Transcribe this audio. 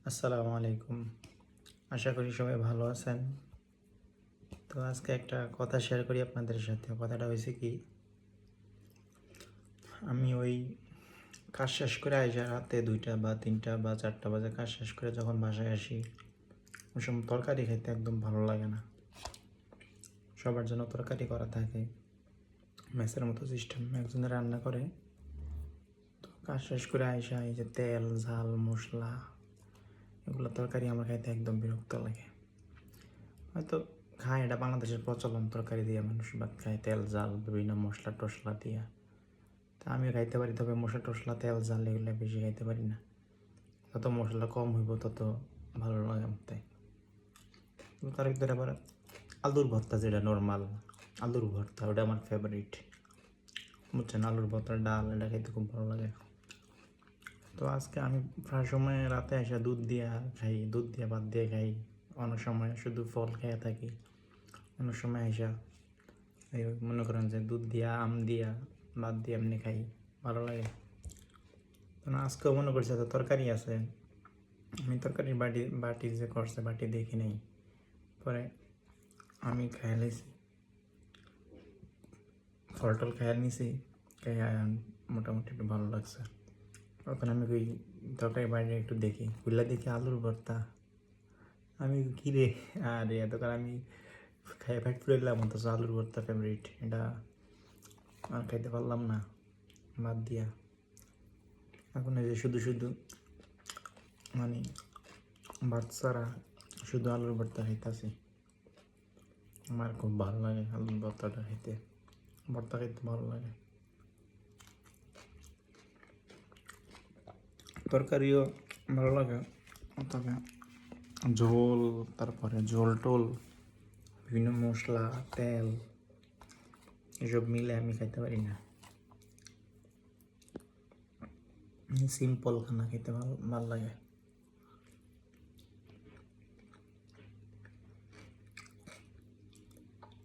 আসসালামু আলাইকুম। আশা করি সবাই ভালো আছেন। তো আজকে একটা কথা শেয়ার করি আপনাদের সাথে। কথাটা হয়েছে কি, আমি ওই কাজ শেষ করে আইসা রাতে ২টা বা ৩টা বা ৪টা বাজে কাজ শেষ করে যখন বাসায় আসি, ওই সময় তরকারি খেতে একদম ভালো লাগে না। সবার জন্য তরকারি করা থাকে, মেসের মতো সিস্টেম, একজনে রান্না করে। তো কাজ শেষ করে আইসা এই যে তেল, ঝাল, মশলা, এগুলো তরকারি আমার খাইতে একদম বিরক্ত লাগে। হয়তো খায়, এটা বাংলাদেশের প্রচলন, তরকারি দিয়ে মানুষ ভাত খায়, তেল জাল বিভিন্ন মশলা টশলা দিয়া। তা আমিও খাইতে পারি, তবে মশলা টশলা তেল জাল এগুলো বেশি খাইতে পারি না। যত মশলা কম হইব তত ভালো লাগে আমার তাই। তার ভিতরে আবার আলুর ভর্তা, যেটা নর্মাল আলুর ভর্তা, ওটা আমার ফেভারিট। বুঝছেন, আলুর ভর্তা ডাল এটা খাইতে খুব ভালো লাগে। তো আজকে আমি প্রায় সময় রাতে এসে দুধ দিয়া খাই, দুধ দিয়া ভাত দিয়ে খাই। অনেক সময় শুধু ফল খেয়ে থাকি। অনেক সময় এসা এই মনে করেন যে দুধ দিয়া আম দিয়া ভাত দিয়ে এমনি খাই, ভালো লাগে। না আজকেও মনে করছে তো তরকারি আছে, আমি তরকারির বাটি যে করছে বাটি দেখি নেই, পরে আমি খাই লাইছি, ফল টল খাইয়া নিছি, খাইয়া মোটামুটি একটু ভালো লাগছে। তখন আমি ওই তরকারি বাড়িটা একটু দেখি, খুললা দেখি আলুর ভর্তা। আমি কী রে, আরে এতকাল আমি খাইয়ে ফ্যাট ফুলাইলাম, অথচ আলুর ভর্তা ফেভারিট, এটা আর খাইতে পারলাম না বাদ দিয়া। এখন এই যে শুধু শুধু মানে ভাত ছাড়া শুধু আলুর ভর্তা খাইতেছি। আমার খুব ভালো লাগে আলুর ভর্তাটা খেতে, ভর্তা খেতে ভালো লাগে। তরকারিও ভালো লাগে, তবে ঝোল, তারপরে ঝোল টোল, বিভিন্ন মশলা তেল এসব মিলে আমি খাইতে পারি না। সিম্পল খানা খেতে ভালো লাগে।